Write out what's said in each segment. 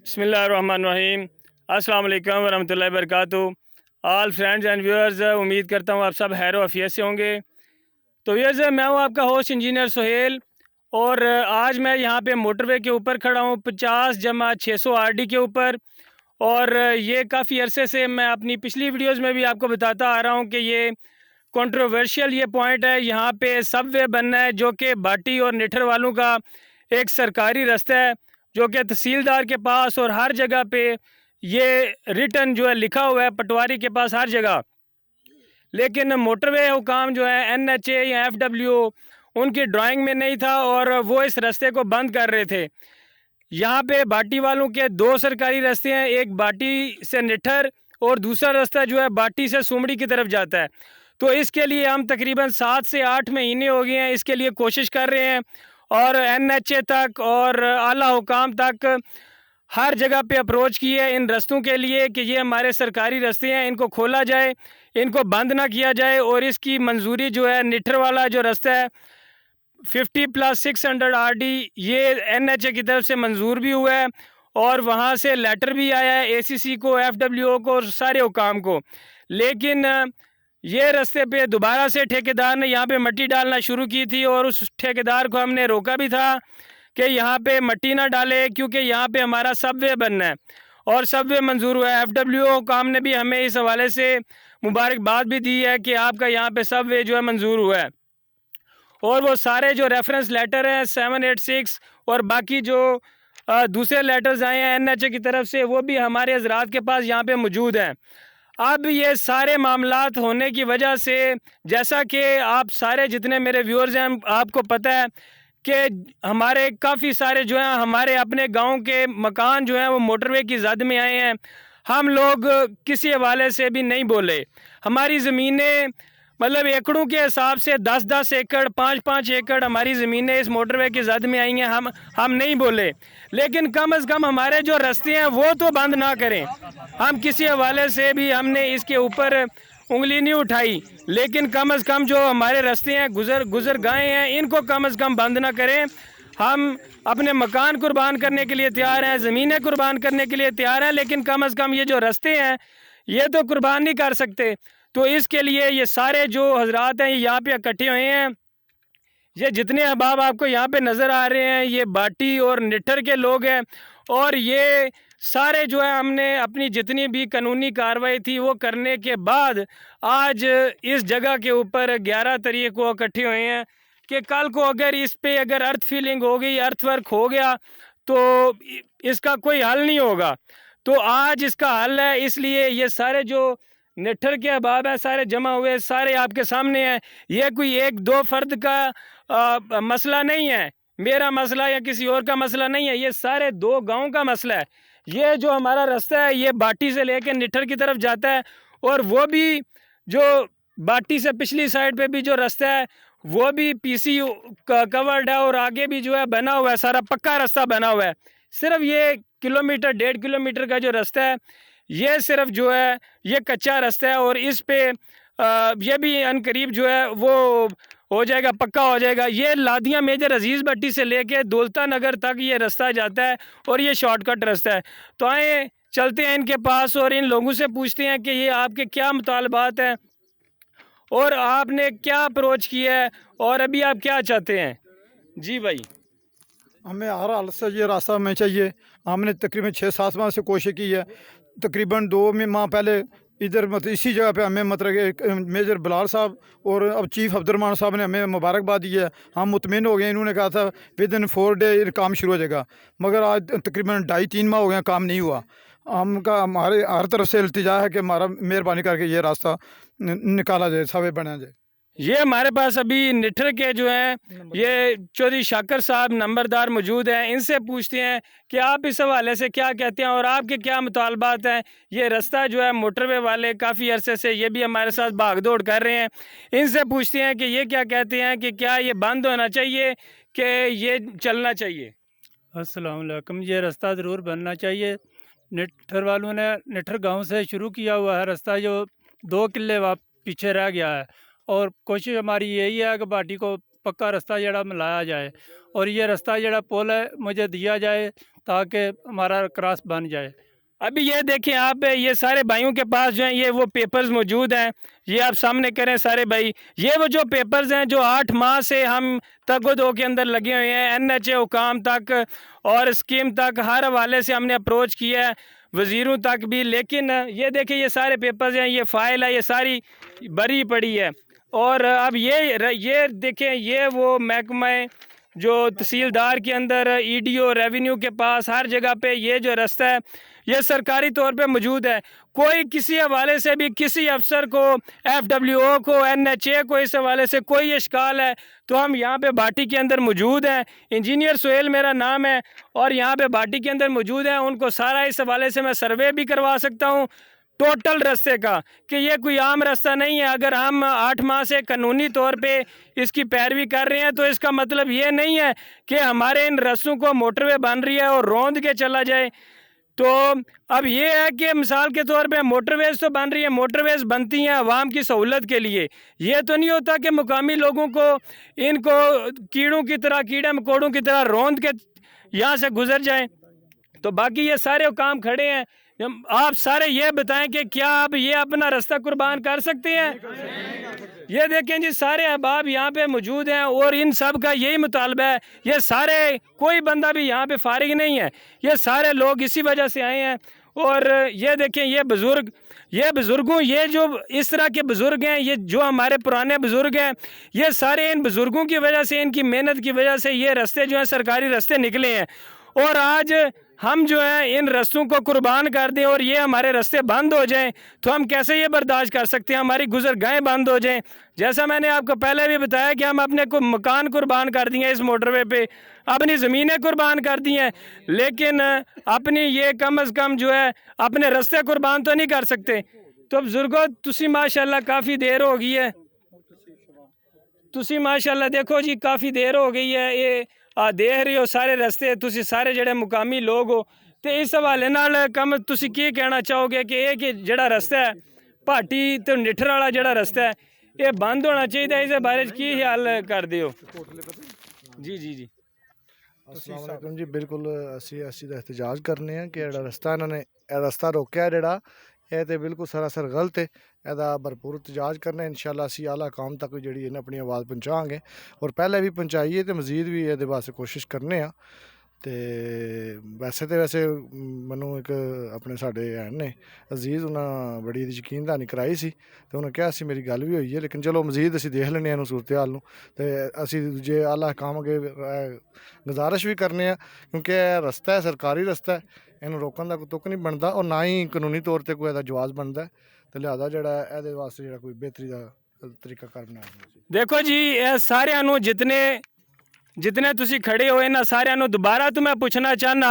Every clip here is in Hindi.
बिस्मिल्लाहिर्रहमानिर्रहीम। अस्सलाम वालेकुम वरहमतुल्लाहि वबरकातुहू। ऑल फ्रेंड्स एंड व्यूअर्स, उम्मीद करता हूँ आप सब खैर आफियत से होंगे। तो व्यूअर्स, मैं हूँ आपका होस्ट इंजीनियर सुहेल और आज मैं यहाँ पे मोटरवे के ऊपर खड़ा हूँ 50/600 RD के ऊपर। और ये काफ़ी अरसे से मैं अपनी पिछली वीडियोज़ में भी आपको बताता आ रहा हूँ कि ये कंट्रोवर्शियल ये पॉइंट है। यहाँ पे सबवे बनना है जो कि भाटी और निठर वालों का एक सरकारी रास्ता है जो कि तहसीलदार के पास और हर जगह पे ये रिटर्न जो है लिखा हुआ है, पटवारी के पास हर जगह। लेकिन मोटरवे हुकाम जो है NHA या FWO उनकी ड्राइंग में नहीं था और वो इस रास्ते को बंद कर रहे थे। यहाँ पे भाटी वालों के दो सरकारी रास्ते हैं, एक भाटी से निठर और दूसरा रास्ता जो है भाटी से सुमड़ी की तरफ जाता है। तो इसके लिए हम तकरीबन 7 से 8 महीने हो गए हैं इसके लिए कोशिश कर रहे हैं और NHA तक और आला हुकाम तक हर जगह पे अप्रोच की है इन रास्तों के लिए कि ये हमारे सरकारी रास्ते हैं, इनको खोला जाए, इनको बंद ना किया जाए। और इसकी मंजूरी जो है निठर वाला जो रास्ता है 50+600 RD ये NHA की तरफ से मंजूर भी हुआ है और वहाँ से लेटर भी आया है ACC को, FWO को और सारे हुकाम को। लेकिन ये रास्ते पे दोबारा से ठेकेदार ने यहाँ पे मट्टी डालना शुरू की थी और उस ठेकेदार को हमने रोका भी था कि यहाँ पे मट्टी ना डाले क्योंकि यहाँ पे हमारा सबवे बनना है और सबवे मंजूर हुआ है। FWO काम ने भी हमें इस हवाले से मुबारकबाद भी दी है कि आपका यहाँ पे सबवे जो है मंजूर हुआ है। और वो सारे जो रेफरेंस लेटर हैं 786 और बाकी जो दूसरे लेटर्स आए हैं NHA की तरफ से वो भी हमारे हजरात के पास यहाँ पे मौजूद हैं। अब ये सारे मामलात होने की वजह से, जैसा कि आप सारे जितने मेरे व्यूअर्स हैं आपको पता है कि हमारे काफ़ी सारे जो हैं हमारे अपने गांव के मकान जो हैं वो मोटरवे की जद में आए हैं। हम लोग किसी हवाले से भी नहीं बोले। हमारी ज़मीनें मतलब एकड़ों के हिसाब से 10-10 एकड़ 5-5 एकड़ हमारी ज़मीनें इस मोटरवे की जद में आई हैं। हम नहीं बोले, लेकिन कम अज़ कम हमारे जो रास्ते हैं वो तो बंद ना करें। हम किसी हवाले से भी हमने इसके ऊपर उंगली नहीं उठाई, लेकिन कम अज़ कम जो हमारे रास्ते हैं गुजर गए हैं इनको कम अज़ कम बंद ना करें। हम अपने मकान कुर्बान करने के लिए तैयार हैं, ज़मीनें कुर्बान करने के लिए तैयार हैं, लेकिन कम अज़ कम ये जो रास्ते हैं ये तो कुर्बान नहीं कर सकते। तो इसके लिए ये सारे जो हजरात हैं यहाँ पे इकट्ठे हुए हैं। ये जितने अहबाब आपको यहाँ पे नज़र आ रहे हैं ये भाटी और निठर के लोग हैं और ये सारे जो है हमने अपनी जितनी भी कानूनी कार्रवाई थी वो करने के बाद आज इस जगह के ऊपर 11 तारीख को इकट्ठे हुए हैं कि कल को अगर इस पे अगर अर्थ फीलिंग हो गई, अर्थ वर्क हो गया तो इसका कोई हल नहीं होगा। तो आज इसका हल है, इसलिए ये सारे जो निठर के अहबाब हैं सारे जमा हुए, सारे आपके सामने हैं। ये कोई एक दो फर्द का मसला नहीं है, मेरा मसला या किसी और का मसला नहीं है, ये सारे दो गांव का मसला है। ये जो हमारा रास्ता है ये भाटी से लेकर निठर की तरफ जाता है और वो भी जो भाटी से पिछली साइड पे भी जो रास्ता है वो भी PC कवर्ड है और आगे भी जो है बना हुआ है, सारा पक्का रास्ता बना हुआ है। सिर्फ ये 1.5 किलोमीटर का जो रास्ता है ये सिर्फ जो है ये कच्चा रास्ता है और इस पे ये भी अनकरीब जो है वो हो जाएगा, पक्का हो जाएगा। ये लादिया मेजर अजीज़ भट्टी से लेके दौलता नगर तक ये रास्ता जाता है और ये शॉर्टकट रास्ता है। तो आए चलते हैं इनके पास और इन लोगों से पूछते हैं कि ये आपके क्या मुतालबात हैं और आपने क्या अप्रोच किया है और अभी आप क्या चाहते हैं। जी भाई। हमें हर हालत से ये रास्ता हमें चाहिए। हमने तकरीबन 6-7 माह से कोशिश की है। तकरीबन 2 माह पहले इधर मतलब इसी जगह पे हमें मतलब मेजर बिलाल साहब और अब चीफ अब्दुलरहमान साहब ने हमें मुबारकबाद दी है। हम मुतमिन हो गए। इन्होंने कहा था विदिन 4 डे काम शुरू हो जाएगा, मगर आज तकरीबन 2.5-3 माह हो गए काम नहीं हुआ। हमारे हर तरफ से इल्तिजा है कि हमारा मेहरबानी करके ये रास्ता निकाला जाए, सबवे बना जाए। ये हमारे पास अभी निठर के जो हैं ये चौधरी शाकर साहब नंबरदार मौजूद हैं, इनसे पूछते हैं कि आप इस हवाले से क्या कहते हैं और आपके क्या मुतालबात हैं। ये रास्ता जो है मोटरवे वाले काफ़ी अरसे से ये भी हमारे साथ भाग दौड़ कर रहे हैं, इनसे पूछते हैं कि ये क्या कहते हैं कि क्या ये बंद होना चाहिए कि ये चलना चाहिए। अस्सलाम वालेकुम। ये रास्ता ज़रूर बनना चाहिए। निठर वालों ने निठर गांव से शुरू किया हुआ है रास्ता जो 2 किले पीछे रह गया है और कोशिश हमारी यही है कि भाटी को पक्का रास्ता जड़ा मिलाया जाए और ये रास्ता जड़ा पुल है मुझे दिया जाए ताकि हमारा क्रॉस बन जाए। अभी ये देखें आप, ये सारे भाइयों के पास जो हैं ये वो पेपर्स मौजूद हैं, ये आप सामने करें सारे भाई, ये वो जो पेपर्स हैं जो 8 माह से हम तगदो के अंदर लगे हुए हैं, NHA हुकाम तक और स्कीम तक हर हवाले से हमने अप्रोच किया है, वज़ीरों तक भी। लेकिन ये देखें ये सारे पेपर्स हैं, ये फ़ाइल है, ये सारी भरी पड़ी है। और अब ये देखें ये वो महकमा जो तहसीलदार के अंदर, EDO रेवेन्यू के पास, हर जगह पे ये जो रास्ता है ये सरकारी तौर पे मौजूद है। कोई किसी हवाले से भी किसी अफसर को, FWO को, NHA को इस हवाले से कोई इश्काल है तो हम यहाँ पे भाटी के अंदर मौजूद हैं। इंजीनियर सोहेल मेरा नाम है और यहाँ पे भाटी के अंदर मौजूद है। उनको सारा इस हवाले से मैं सर्वे भी करवा सकता हूँ टोटल रास्ते का, कि ये कोई आम रास्ता नहीं है। अगर हम 8 माह से कानूनी तौर पे इसकी पैरवी कर रहे हैं तो इसका मतलब ये नहीं है कि हमारे इन रास्तों को मोटरवे बन रही है और रौंद के चला जाए। तो अब ये है कि मिसाल के तौर पे मोटरवेज़ तो बन रही है, मोटरवेज़ बनती हैं अवाम की सहूलत के लिए। ये तो नहीं होता कि मुकामी लोगों को इनको कीड़ों की तरह, कीड़े मकोड़ों की तरह रौंद के यहाँ से गुजर जाएं। तो बाकी ये सारे काम खड़े हैं, आप सारे ये बताएं कि क्या आप ये अपना रास्ता कुर्बान कर सकते हैं? ये देखें जी सारे अहबाब यहाँ पे मौजूद हैं और इन सब का यही मुतालबा है। ये सारे, कोई बंदा भी यहाँ पे फारिग नहीं है, ये सारे लोग इसी वजह से आए हैं। और ये देखें ये बुज़ुर्गों, ये जो इस तरह के बुज़ुर्ग हैं, ये जो हमारे पुराने बुज़ुर्ग हैं, ये सारे इन बुज़ुर्गों की वजह से, इनकी मेहनत की वजह से ये रास्ते जो हैं सरकारी रास्ते निकले हैं। और आज हम जो है इन रस्तों को कुर्बान कर दें और ये हमारे रास्ते बंद हो जाएं तो हम कैसे ये बर्दाश्त कर सकते हैं? हमारी गुजरगाहें बंद हो जाएं। जैसा मैंने आपको पहले भी बताया कि हम अपने को मकान कुर्बान कर दिए इस मोटरवे पे, अपनी ज़मीनें कुर्बान कर दी हैं, लेकिन अपनी ये कम अज़ कम जो है अपने रास्ते कुर्बान तो नहीं कर सकते। तो बुजुर्गो तुसी माशाल्लाह काफ़ी देर हो गई है, तुसी माशाल्लाह देखो जी काफ़ी देर हो गई है, ये देख रहे हो सारे रस्ते, तुसी सारे जड़े मुकामी लोग हो। तो इस हवाले नाल कम तुसी की कहना चाहोगे कि ये कि जड़ा रस्ता है भाटी तो निठर वाला जड़ा रस्ता है ये बंद होना चाहिए, इस बारे की ख्याल करते हो? जी जी जी अस्सलाम वालेकुम जी, बिल्कुल असी एहतजाज करने हैं कि जेड़ा रस्ता इन्होंने रस्ता रोकया जेड़ा ये तो बिल्कुल सरासर गलत है। एदा भरपूर एहतजाज करना इंशाल्लाह असी आला कौम तक जी अपनी आवाज़ पहुँचाएंगे और पहले भी पहुँचाई है तो मजीद भी ये वास्ते कोशिश करने आ। तो वैसे मैनू एक अपने साढ़े हैन ने अजीज़, उन्हें बड़ी यकीन दहानी कराई सी तो उन्हें कहा मेरी गल भी हुई है, लेकिन चलो मजीद असी देख लैने सूरत हाल नूं ते असी दूजे आला काम अगे गुजारिश भी करने क्योंकि रस्ता है सरकारी रस्ता है, इन्हूं रोकण दा कोई तुक नहीं बनता और ना ही कानूनी तौर पर कोई जवाब बनता है। तो लिहाजा जड़ा ए वास्ते जड़ा कोई बेहतरी का तरीका कर बनाया। देखो जी ये सारिਆਂ ਨੂੰ जितने तुसी खड़े हो इन्हां सारिਆਂ ਨੂੰ दोबारा तो मैं पूछना चाहना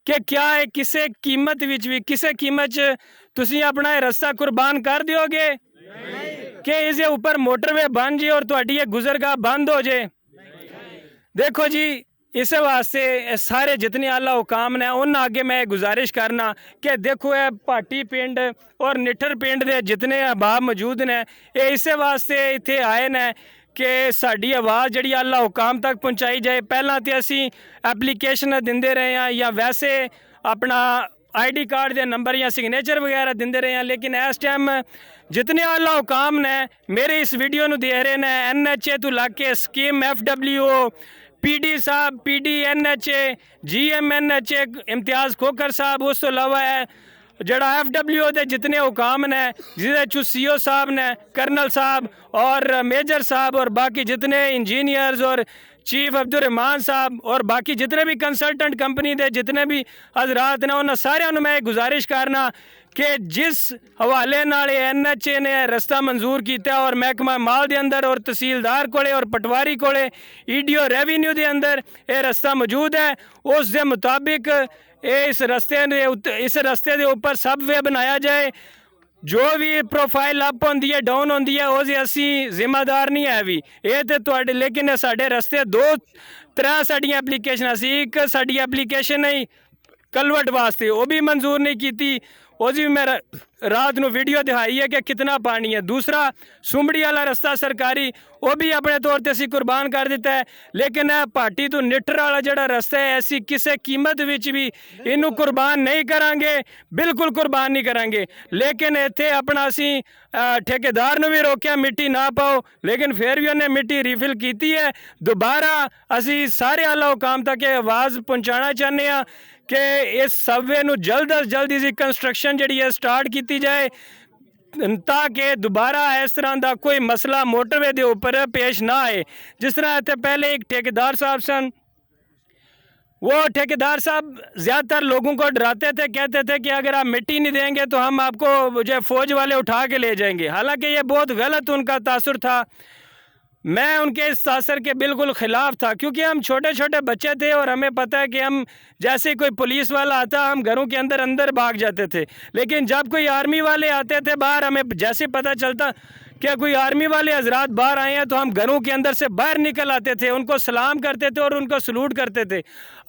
कि क्या है किसे कीमत विच भी किसे कीमत च तुसी अपना रास्ता कुर्बान कर दियोगे कि इसके ऊपर मोटरवे बन जाए और तुहाडी ये गुजरगाह बंद हो जाए? देखो जी इस वास्ते सारे जितने आला हुकाम ने उन्हें आगे मैं गुजारिश करना कि देखो ये भाटी पिंड और निठर पिंड के जितने अहबाब मौजूद ने ये इस वास्ते इत्थे आए ने कि साड़ी आवाज़ जी आला हुकाम तक पहुँचाई जाए। पहला तो असी एप्लीकेशन देंदे रहे हैं या वैसे अपना ID कार्ड के नंबर या सिग्नेचर वगैरह देंदे रहे हैं, लेकिन इस टाइम जितने आला हुकाम ने मेरे इस वीडियो को देख रहे हैं NHA तो लाके स्कीम FWO PD साहब PD NHA GM NHA इम्तियाज़ खोकर साहब, उस तो अलावा है जड़ा FWO के जितने हुकाम ने जिसे CO साहब ने, कर्नल साहब और मेजर साहब और बाकी जितने इंजीनियर्स और चीफ अब्दुलरहमान साहब और बाकी जितने भी कंसल्टेंट कंपनी के जितने भी हजरात ने उन्होंने सारे मैं गुजारिश करना कि जिस हवाले नाल NHA ने रास्ता मंजूर किया और महकमा माल के अंदर और तहसीलदार कोले और पटवारी कोले EDO रेवेन्यू के अंदर ये रास्ता मौजूद है, उस दे मुताबिक इस रस्ते के ऊपर सब वे बनाया जाए। जो भी प्रोफाइल अप होंदी है डाउन होंदी है उस असी जिम्मेदार नहीं है भी ये तो तुहाडे, लेकिन साढ़े रस्ते 2-3 साड़ियाँ एप्लीकेशन सी, एक साड़ी एप्लीकेशन है कलवट वास्ते वो भी मंजूर नहीं की, उस भी मैं रात को वीडियो दिखाई है कि कितना पानी है। दूसरा सुमड़ी वाला रस्ता सरकारी वो भी अपने तौर पर असी कुर्बान कर दिता है, लेकिन पार्टी तो निटर वाला जड़ा रस्ता है ऐसी किसी कीमत विच भी इनू कुर्बान नहीं करांगे, बिल्कुल कुर्बान नहीं करांगे। लेकिन इत्थे अपना असी ठेकेदार ने भी रोकया मिट्टी ना पाओ, लेकिन फिर भी उन्हें मिट्टी रिफिल की है। दोबारा असी सारे आला हुकाम तक आवाज़ पहुँचाना चाहते हैं कि इस सबवे नू जल्द अज जल्द इसकी कंस्ट्रक्शन जी है स्टार्ट की जाए, ताकि दोबारा इस तरह का कोई मसला मोटरवे के उपर पेश ना आए। जिस तरह इतने पहले एक ठेकेदार साहब सन, वो ठेकेदार साहब ज़्यादातर लोगों को डराते थे, कहते थे कि अगर आप मिट्टी नहीं देंगे तो हम आपको जो फ़ौज वाले उठा के ले जाएंगे। हालांकि ये बहुत गलत उनका तासुर था। मैं उनके इस तासर के बिल्कुल ख़िलाफ़ था, क्योंकि हम छोटे छोटे बच्चे थे और हमें पता है कि हम जैसे कोई पुलिस वाला आता हम घरों के अंदर अंदर भाग जाते थे। लेकिन जब कोई आर्मी वाले आते थे बाहर, हमें जैसे पता चलता कि कोई आर्मी वाले हजरात बाहर आए हैं तो हम घरों के अंदर से बाहर निकल आते थे, उनको सलाम करते थे और उनको सलूट करते थे।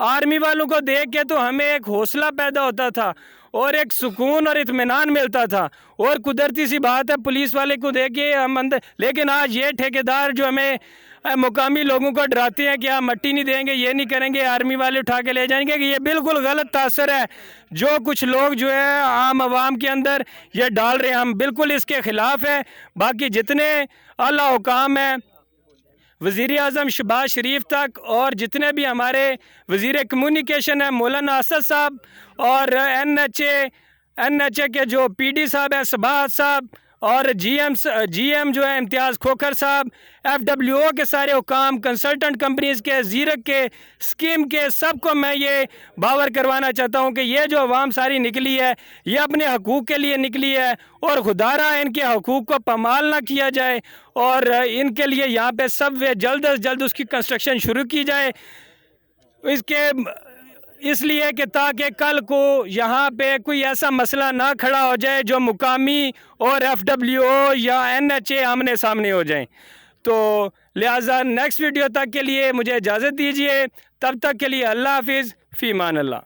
आर्मी वालों को देख के तो हमें एक हौसला पैदा होता था और एक सुकून और इत्मीनान मिलता था। और कुदरती सी बात है पुलिस वाले को देख के हम अंदर, लेकिन आज ये ठेकेदार जो हमें मुकामी लोगों को डराते हैं कि आप मट्टी नहीं देंगे, ये नहीं करेंगे, आर्मी वाले उठा के ले जाएंगे, कि ये बिल्कुल गलत तासर है जो कुछ लोग जो है आम आवाम के अंदर ये डाल रहे हैं। हम बिल्कुल इसके ख़िलाफ़ है। बाकी जितने आला हुकाम हैं वज़ीर आज़म शहबाज शरीफ तक और जितने भी हमारे वज़ीर कम्युनिकेशन है मौलाना असद साहब और NHA के जो PD साहब है सबाहत साहब और GM जो है इम्तियाज़ खोखर साहब, FWO के सारे हुकाम, कंसल्टेंट कंपनीज़ के, ज़ीरक के, स्कीम के, सबको मैं ये बावर करवाना चाहता हूँ कि ये जो अवाम सारी निकली है ये अपने हकूक़ के लिए निकली है और खुदारा इनके हकूक़ को पामाल ना किया जाए और इनके लिए यहाँ पे सब वे जल्द अज जल्द उसकी कंस्ट्रक्शन शुरू की जाए। इसलिए कि ताकि कल को यहाँ पे कोई ऐसा मसला ना खड़ा हो जाए जो मुकामी और FWO या NHA आमने सामने हो जाएं। तो लिहाजा नेक्स्ट वीडियो तक के लिए मुझे इजाज़त दीजिए, तब तक के लिए अल्लाह हाफिज़, फ़ी मान अल्लाह।